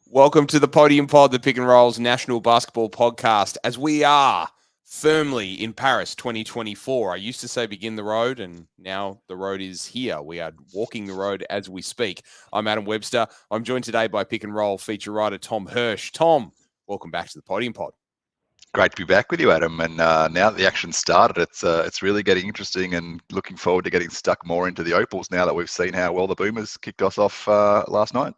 Welcome to the Podium Pod, the Pick and Rolls National Basketball Podcast, as we are firmly in Paris 2024. I used to say begin the road, and now the road is here. We are walking the road as we speak. I'm Adam Webster. I'm joined today by Pick and Roll feature writer Tom Hirsch. Tom, welcome back to the Podium Pod. Great to be back with you, Adam. And now that the action started, it's really getting interesting, and looking forward to getting stuck more into the Opals now that we've seen how well the Boomers kicked us off last night.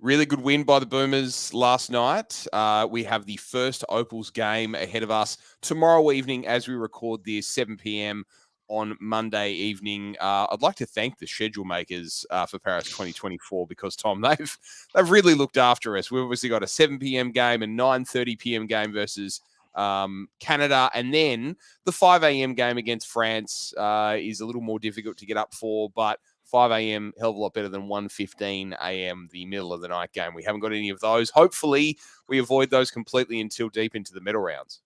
Really good win by the Boomers last night. We have the first Opals game ahead of us tomorrow evening as we record this, 7 p.m. on Monday evening. I'd like to thank the schedule makers for Paris 2024 because, Tom, they've really looked after us. We've obviously got a 7 p.m. game and 9:30 p.m. game versus Canada, and then the 5 a.m. game against France is a little more difficult to get up for, but 5 a.m., hell of a lot better than 1:15 a.m., the middle of the night game. We haven't got any of those. Hopefully, we avoid those completely until deep into the medal rounds.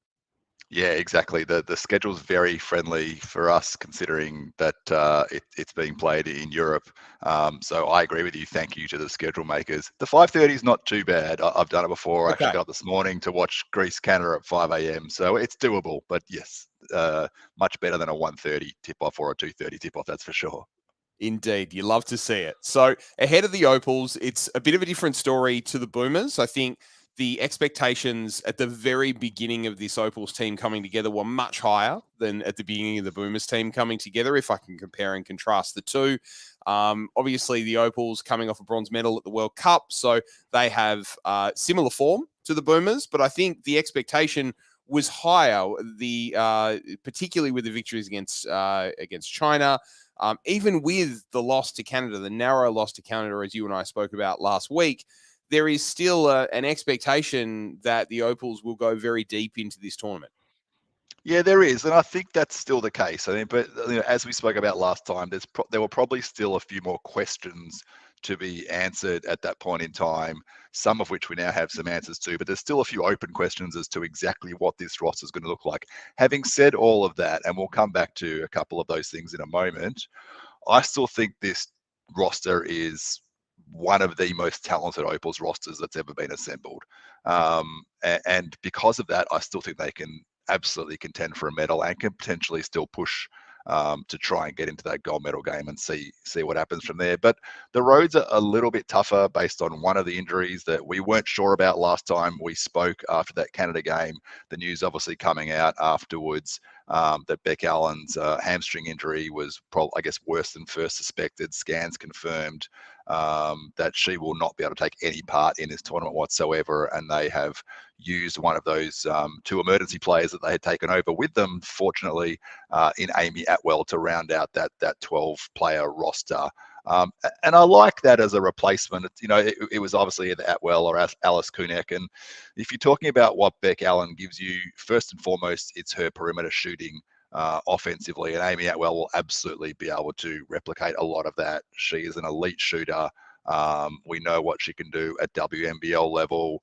Yeah, exactly. The schedule's very friendly for us, considering that it's being played in Europe. So I agree with you. Thank you to the schedule makers. The 5:30 is not too bad. I've done it before. I actually got up this morning to watch Greece Canada at 5 a.m. So it's doable. But yes, much better than a 1:30 tip-off or a 2:30 tip-off, that's for sure. Indeed. You love to see it. So ahead of the Opals, it's a bit of a different story to the Boomers. I think the expectations at the very beginning of this Opals team coming together were much higher than at the beginning of the Boomers team coming together, if I can compare and contrast the two. Obviously, the Opals coming off a bronze medal at the World Cup, so they have similar form to the Boomers, but I think the expectation was higher, particularly with the victories against China. Even with the loss to Canada, the narrow loss to Canada, as you and I spoke about last week, there is still an expectation that the Opals will go very deep into this tournament. Yeah, there is, and I think that's still the case. I mean, but as we spoke about last time, there were probably still a few more questions to be answered at that point in time, some of which we now have some answers to, but there's still a few open questions as to exactly what this roster is going to look like. Having said all of that, and we'll come back to a couple of those things in a moment, I still think this roster is one of the most talented Opals rosters that's ever been assembled. And because of that, I still think they can absolutely contend for a medal and can potentially still push to try and get into that gold medal game and see what happens from there. But the roads are a little bit tougher based on one of the injuries that we weren't sure about last time we spoke after that Canada game. The news obviously coming out afterwards that Beck Allen's hamstring injury was I guess worse than first suspected. Scans confirmed that she will not be able to take any part in this tournament whatsoever, and they have used one of those two emergency players that they had taken over with them, fortunately, in Amy Atwell to round out that 12-player roster. And I like that as a replacement. It was obviously either Atwell or Alice Kunek. And if you're talking about what Beck Allen gives you, first and foremost, it's her perimeter shooting offensively. And Amy Atwell will absolutely be able to replicate a lot of that. She is an elite shooter. We know what she can do at WNBL level.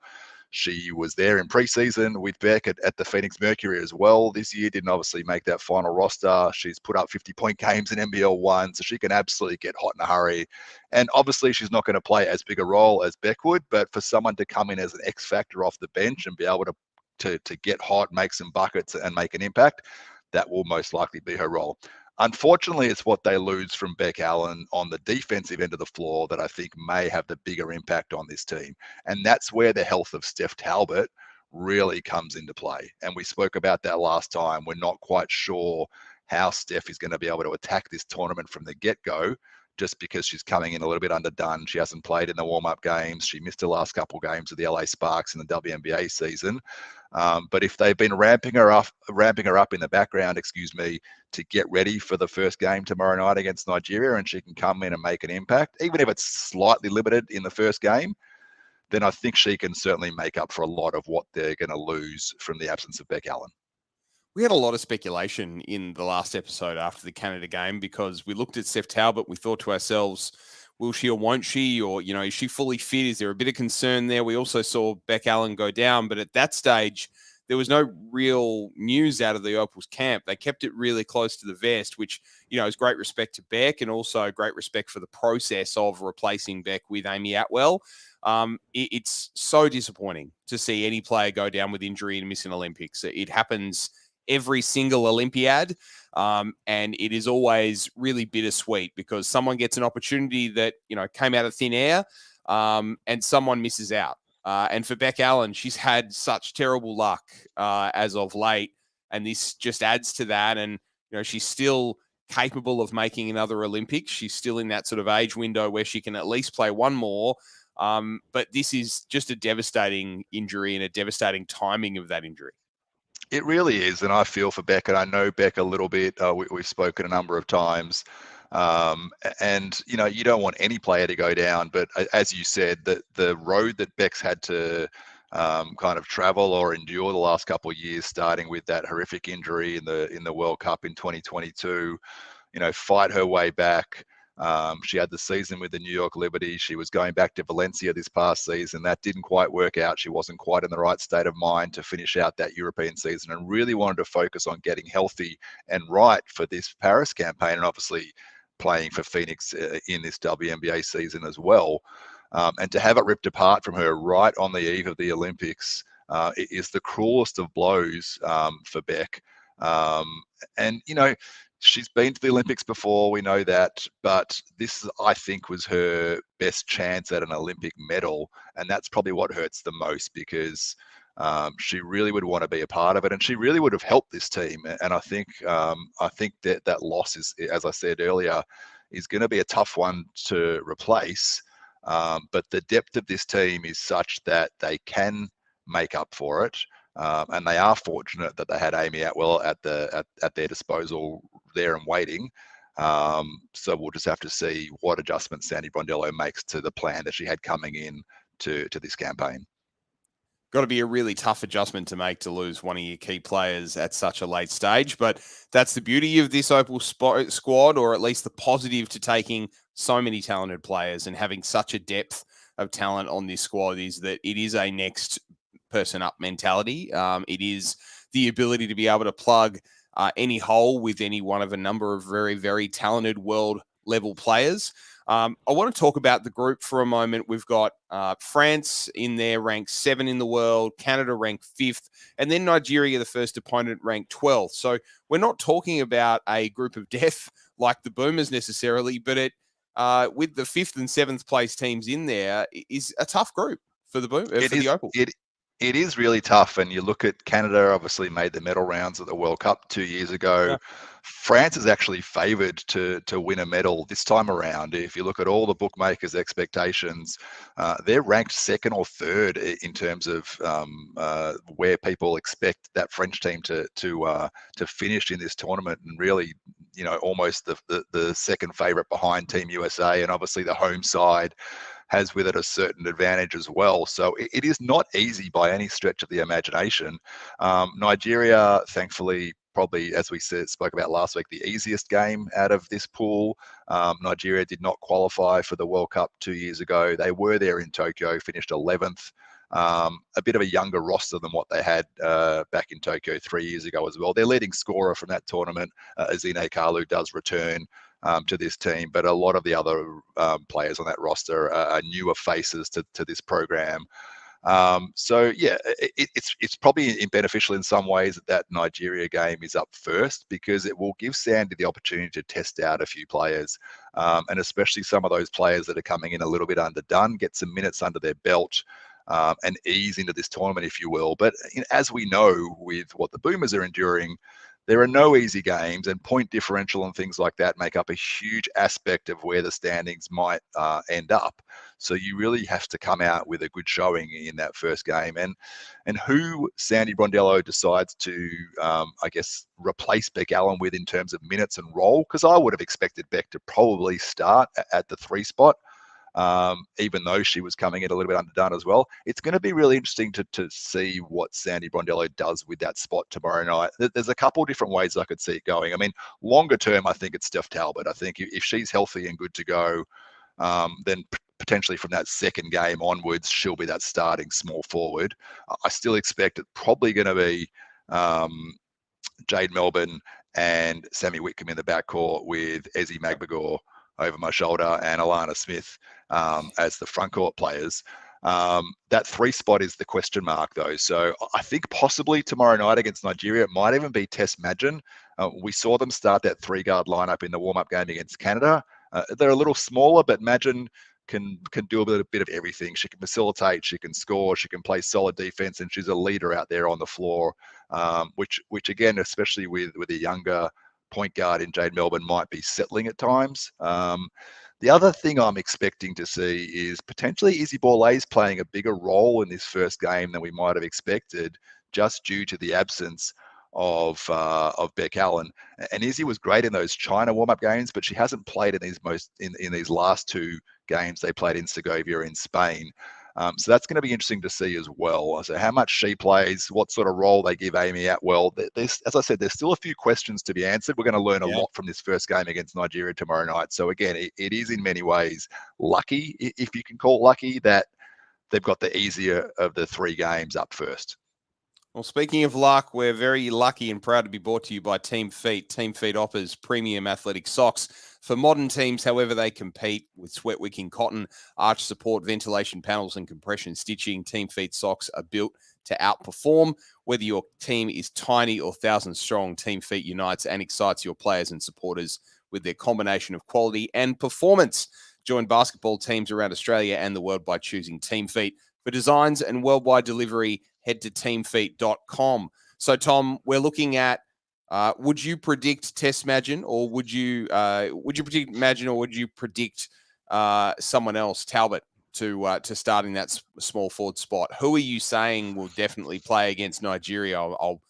She was there in preseason with Beck at the Phoenix Mercury as well this year. Didn't obviously make that final roster. She's put up 50-point games in NBL 1, so she can absolutely get hot in a hurry. And obviously, she's not going to play as big a role as Beck would, but for someone to come in as an X factor off the bench and be able to get hot, make some buckets, and make an impact, that will most likely be her role. Unfortunately, it's what they lose from Beck Allen on the defensive end of the floor that I think may have the bigger impact on this team. And that's where the health of Steph Talbot really comes into play. And we spoke about that last time. We're not quite sure how Steph is going to be able to attack this tournament from the get-go, just because she's coming in a little bit underdone. She hasn't played in the warm-up games. She missed her last couple of games with the LA Sparks in the WNBA season. But if they've been ramping her up in the background, to get ready for the first game tomorrow night against Nigeria, and she can come in and make an impact, even if it's slightly limited in the first game, then I think she can certainly make up for a lot of what they're going to lose from the absence of Beck Allen. We had a lot of speculation in the last episode after the Canada game because we looked at Steph Talbot. We thought to ourselves, will she or won't she? Or, is she fully fit? Is there a bit of concern there? We also saw Beck Allen go down. But at that stage, there was no real news out of the Opals camp. They kept it really close to the vest, which, is great respect to Beck and also great respect for the process of replacing Beck with Amy Atwell. It's so disappointing to see any player go down with injury and miss an Olympics. It happens every single Olympiad. And it is always really bittersweet because someone gets an opportunity that, came out of thin air, and someone misses out. And for Beck Allen, she's had such terrible luck as of late. And this just adds to that. And, she's still capable of making another Olympics. She's still in that sort of age window where she can at least play one more. But this is just a devastating injury and a devastating timing of that injury. It really is, and I feel for Beck, and I know Beck a little bit. We've spoken a number of times, and you don't want any player to go down. But as you said, the road that Beck's had to kind of travel or endure the last couple of years, starting with that horrific injury in the World Cup in 2022, fight her way back. She had the season with the New York Liberty. She was going back to Valencia this past season. That didn't quite work out. She wasn't quite in the right state of mind to finish out that European season and really wanted to focus on getting healthy and right for this Paris campaign and obviously playing for Phoenix in this WNBA season as well. And to have it ripped apart from her right on the eve of the Olympics is the cruelest of blows for Beck. And, she's been to the Olympics before, we know that, but this, I think, was her best chance at an Olympic medal, and that's probably what hurts the most because she really would want to be a part of it, and she really would have helped this team. And I think that loss is, as I said earlier, is going to be a tough one to replace. But the depth of this team is such that they can make up for it. And they are fortunate that they had Amy Atwell at their disposal there and waiting. So we'll just have to see what adjustments Sandy Brondello makes to the plan that she had coming in to this campaign. Got to be a really tough adjustment to make to lose one of your key players at such a late stage. But that's the beauty of this Opal squad, or at least the positive to taking so many talented players and having such a depth of talent on this squad, is that it is a next person up mentality. It is the ability to be able to plug any hole with any one of a number of very, very talented world level players. I want to talk about the group for a moment. We've got France in there, ranked 7 in the world, Canada ranked 5th, and then Nigeria, the first opponent, ranked 12th. So we're not talking about a group of death like the Boomers necessarily, but with the 5th and 7th place teams in there is a tough group for the the Opals. It is really tough, and you look at Canada, obviously made the medal rounds at the World Cup 2 years ago. Yeah. France is actually favoured to win a medal this time around. If you look at all the bookmakers' expectations, they're ranked 2nd or 3rd in terms of where people expect that French team to finish in this tournament, and really, almost the second favourite behind Team USA, and obviously the home side has with it a certain advantage as well. So it is not easy by any stretch of the imagination. Nigeria, thankfully, probably, as we spoke about last week, the easiest game out of this pool. Nigeria did not qualify for the World Cup 2 years ago. They were there in Tokyo, finished 11th. A bit of a younger roster than what they had back in Tokyo 3 years ago as well. Their leading scorer from that tournament, Azine Kalu, does return to this team, but a lot of the other players on that roster are newer faces to this program. So yeah, it's probably beneficial in some ways that Nigeria game is up first, because it will give Sandy the opportunity to test out a few players, and especially some of those players that are coming in a little bit underdone, get some minutes under their belt, and ease into this tournament, if you will. But as we know, with what the Boomers are enduring, there are no easy games, and point differential and things like that make up a huge aspect of where the standings might end up. So you really have to come out with a good showing in that first game. And who Sandy Brondello decides to, I guess, replace Beck Allen with in terms of minutes and role, because I would have expected Beck to probably start at the 3 spot. Even though she was coming in a little bit underdone as well. It's going to be really interesting to see what Sandy Brondello does with that spot tomorrow night. There's a couple of different ways I could see it going. I mean, longer term, I think it's Steph Talbot. I think if she's healthy and good to go, then potentially from that second game onwards, she'll be that starting small forward. I still expect it's probably going to be Jade Melbourne and Sammy Whitcomb in the backcourt with Ezzy Magbagor over my shoulder and Alana Smith as the front court players. That 3 spot is the question mark, though. So I think possibly tomorrow night against Nigeria, it might even be Tess Madgen. We saw them start that 3-guard lineup in the warm-up game against Canada. They're a little smaller, but Madgen can do a bit of everything. She can facilitate, she can score, she can play solid defense, and she's a leader out there on the floor, which again, especially with a younger point guard in Jade Melbourne, might be settling at times. The other thing I'm expecting to see is potentially Izzy Borlase playing a bigger role in this first game than we might have expected, just due to the absence of Beck Allen. And Izzy was great in those China warm-up games, but she hasn't played in these last 2 games they played in Segovia in Spain. So that's going to be interesting to see as well. So how much she plays, what sort of role they give Amy Atwell. As I said, there's still a few questions to be answered. We're going to learn a lot from this first game against Nigeria tomorrow night. So again, it is in many ways lucky, if you can call it lucky, that they've got the easier of the 3 games up first. Well, speaking of luck, we're very lucky and proud to be brought to you by Team Feet. Team Feet offers premium athletic socks for modern teams, however they compete, with sweat wicking cotton, arch support, ventilation panels, and compression stitching. Team Feet socks are built to outperform. Whether your team is tiny or 1,000 strong, Team Feet unites and excites your players and supporters with their combination of quality and performance. Join basketball teams around Australia and the world by choosing Team Feet. For designs and worldwide delivery, head to teamfeet.com. So, Tom, we're looking at, would you predict Tess Madgen, or would you predict Madgen, or would you predict someone else, Talbot, to start in that small forward spot? Who are you saying will definitely play against Nigeria? I'll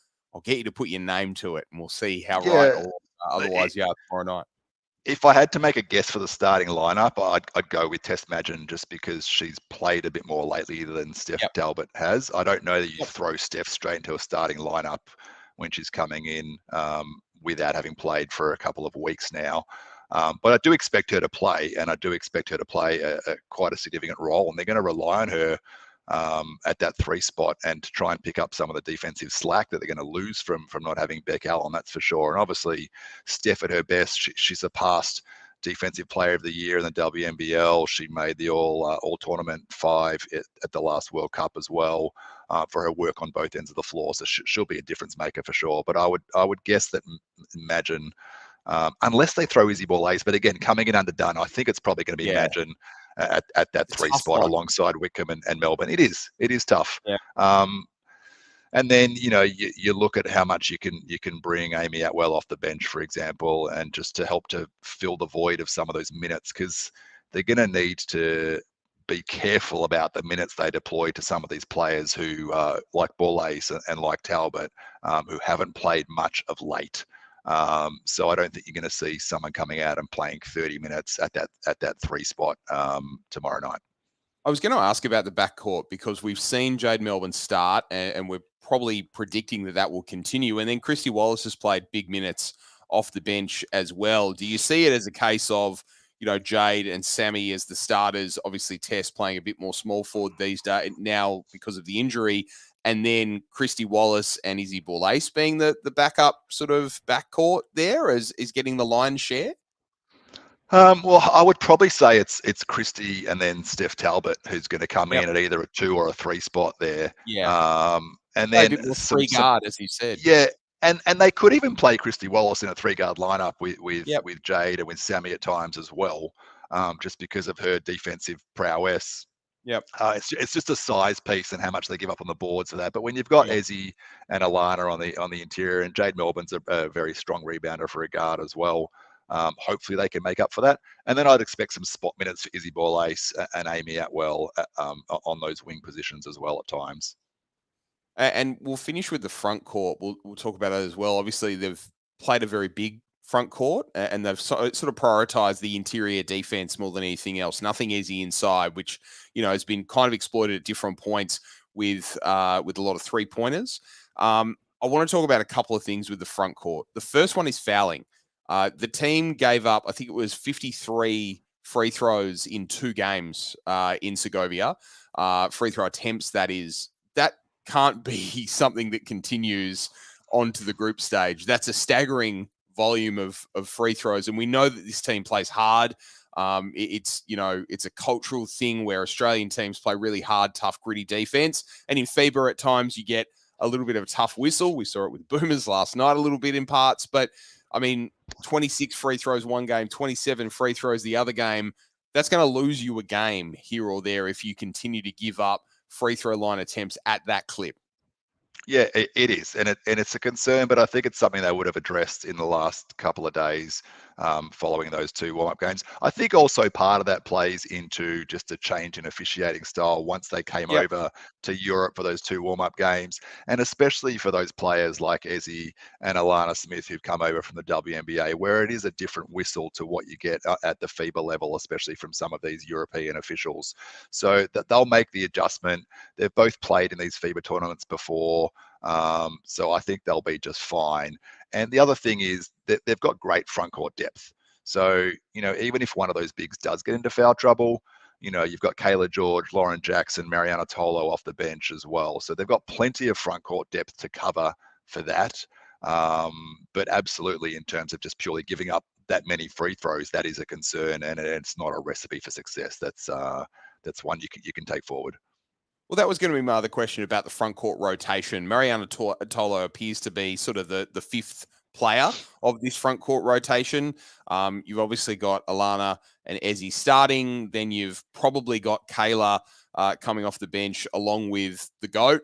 get you to put your name to it, and we'll see how right or otherwise you are tomorrow night. If I had to make a guess for the starting lineup, I'd go with Tess Madgen, just because she's played a bit more lately than Steph Talbot has. I don't know that you throw Steph straight into a starting lineup when she's coming in without having played for a couple of weeks now. But I do expect her to play, and I do expect her to play quite a significant role, and they're going to rely on her at that 3 spot, and to try and pick up some of the defensive slack that they're going to lose from not having Beck Allen, that's for sure. And obviously, Steph at her best, she's a past Defensive Player of the Year in the WNBL. She made the all tournament 5 at the last World Cup as well, for her work on both ends of the floor. So she'll be a difference maker for sure. But I would guess that Madgen, unless they throw Izzy Borlase, but again, coming in underdone, I think it's probably going to be Madgen at that 3 spot alongside Wickham and Melbourne. It is tough. Yeah. And then you look at how much you can bring Amy Atwell off the bench, for example, and just to help to fill the void of some of those minutes, because they're going to need to be careful about the minutes they deploy to some of these players who, like Borlase and like Talbot, who haven't played much of late. So I don't think you're going to see someone coming out and playing 30 minutes at that 3 spot tomorrow night. I was going to ask about the backcourt, because we've seen Jade Melbourne start, and we're probably predicting that will continue. And then Christy Wallace has played big minutes off the bench as well. Do you see it as a case of, Jade and Sammy as the starters, obviously Tess playing a bit more small forward these days now because of the injury, and then Christy Wallace and Izzy Borlase being the backup sort of backcourt there is getting the lion's share? Well, I would probably say it's Christy and then Steph Talbot who's going to come in at either a 2 or a 3 spot there. Yeah. And then a bit more 3-guard, as you said. Yeah. And they could even play Christy Wallace in a 3-guard lineup with Jade and with Sammy at times as well, just because of her defensive prowess. Yep. It's just a size piece and how much they give up on the boards for that. But when you've got Ezzy and Alana on the interior, and Jade Melbourne's a very strong rebounder for a guard as well, hopefully they can make up for that. And then I'd expect some spot minutes for Izzy Borlase and Amy Atwell on those wing positions as well at times. And we'll finish with the front court. We'll talk about that as well. Obviously, they've played a very big front court, and they've sort of prioritized the interior defense more than anything else. Nothing easy inside, which has been kind of exploited at different points with a lot of 3-pointers. I want to talk about a couple of things with the front court. The first one is fouling. The team gave up, I think it was 53 free throws in 2 games in Segovia. Free throw attempts, that is. That can't be something that continues onto the group stage. That's a staggering volume of free throws. And we know that this team plays hard. It's a cultural thing where Australian teams play really hard, tough, gritty defense. And in FIBA, at times, you get a little bit of a tough whistle. We saw it with Boomers last night a little bit in parts. But, I mean, 26 free throws one game, 27 free throws the other game. That's going to lose you a game here or there if you continue to give up free throw line attempts at that clip. Yeah, it is, and it's a concern, but I think it's something they would have addressed in the last couple of days following those 2 warm-up games. I think also part of that plays into just a change in officiating style once they came over to Europe for those 2 warm-up games, and especially for those players like Ezzy and Alana Smith who've come over from the WNBA, where it is a different whistle to what you get at the FIBA level, especially from some of these European officials. So that they'll make the adjustment. They've both played in these FIBA tournaments before. So I think they'll be just fine. And the other thing is that they've got great front court depth. So, even if one of those bigs does get into foul trouble, you've got Kayla George, Lauren Jackson, Mariana Tolo off the bench as well. So they've got plenty of front court depth to cover for that. But absolutely, in terms of just purely giving up that many free throws, that is a concern, and it's not a recipe for success. That's one you can take forward. Well, that was going to be my other question about the front court rotation. Mariana Tolo appears to be sort of the 5th player of this front court rotation. You've obviously got Alana and Ezzy starting. Then you've probably got Kayla coming off the bench along with the GOAT.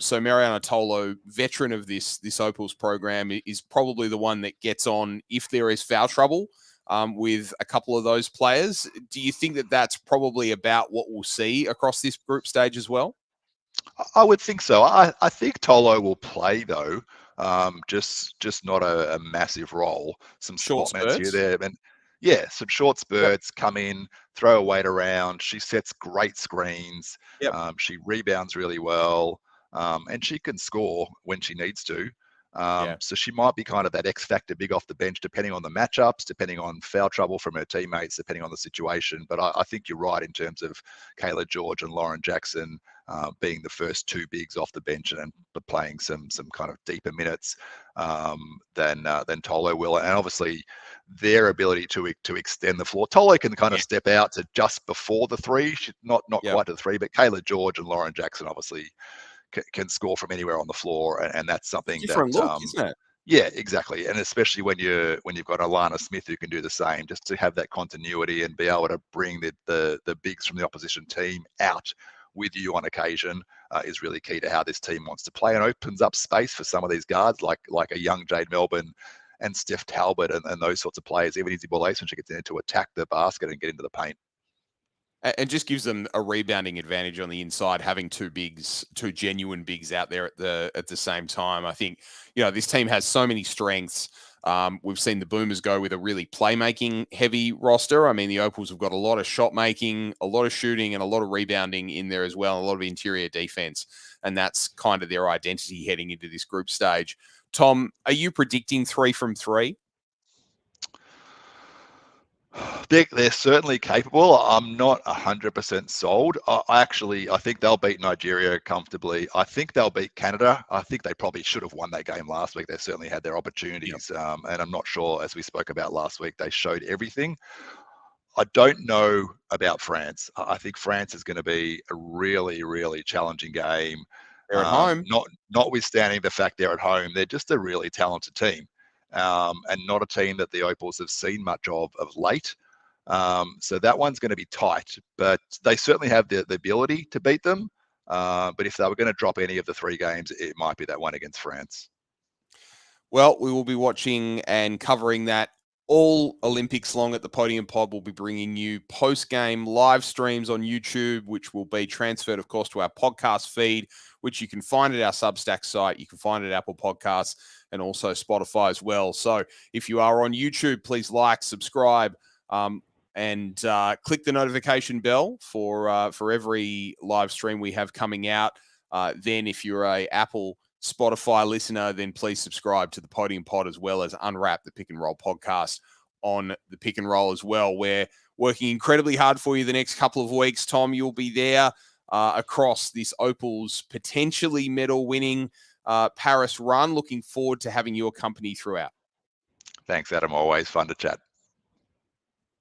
So Mariana Tolo, veteran of this Opals program, is probably the one that gets on if there is foul trouble. With a couple of those players. Do you think that that's probably about what we'll see across this group stage as well? I would think so. I think Tolo will play though, just not a massive role. Some Short spot minutes here, spurts. there, and yeah, some short spurts. Come in, throw a weight around. She sets great screens. Yep. She rebounds really well, and she can score when she needs to. So she might be kind of that X factor big off the bench, depending on the matchups, depending on foul trouble from her teammates, depending on the situation. But I think you're right in terms of Kayla George and Lauren Jackson being the first 2 bigs off the bench and playing some kind of deeper minutes than Tolo will. And obviously their ability to extend the floor. Tolo can kind of step out to just before the 3, not quite to the 3, but Kayla George and Lauren Jackson obviously can score from anywhere on the floor, and that's something Different that look, isn't it? yeah, exactly. And especially when you've got Alana Smith who can do the same, just to have that continuity and be able to bring the bigs from the opposition team out with you on occasion is really key to how this team wants to play, and opens up space for some of these guards like a young Jade Melbourne and Steph Talbot and those sorts of players, even Izzy Bolace when she gets in to attack the basket and get into the paint. And just gives them a rebounding advantage on the inside, having 2 genuine bigs out there at the same time. I think, this team has so many strengths. We've seen the Boomers go with a really playmaking heavy roster. I mean, the Opals have got a lot of shot making, a lot of shooting, and a lot of rebounding in there as well, a lot of interior defense. And that's kind of their identity heading into this group stage. Tom, are you predicting 3 from 3? They're certainly capable. I'm not 100% sold. I think they'll beat Nigeria comfortably. I think they'll beat Canada. I think they probably should have won that game last week. They certainly had their opportunities. Yep. And I'm not sure, as we spoke about last week, they showed everything. I don't know about France. I think France is going to be a really, really challenging game. They're at home. Notwithstanding the fact they're at home, they're just a really talented team. And not a team that the Opals have seen much of late. So that one's going to be tight, but they certainly have the ability to beat them. But if they were going to drop any of the 3 games, it might be that one against France. Well, we will be watching and covering that all Olympics long at the Podium Pod. We'll be bringing you post-game live streams on YouTube, which will be transferred, of course, to our podcast feed, which you can find at our Substack site. You can find it at Apple Podcasts and also Spotify as well. So if you are on YouTube, please like, subscribe, and click the notification bell for every live stream we have coming out. Then if you're a Apple Spotify listener, then please subscribe to the Podium Pod as well as Unwrap the Pick and Roll podcast on the Pick and Roll as well, where working incredibly hard for you the next couple of weeks. Tom, you'll be there across this Opals potentially medal winning Paris run. Looking forward to having your company throughout. Thanks, Adam. Always fun to chat.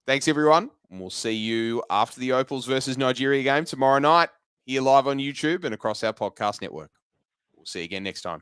Thanks, everyone. And we'll see you after the Opals versus Nigeria game tomorrow night, here live on YouTube and across our podcast network. We'll see you again next time.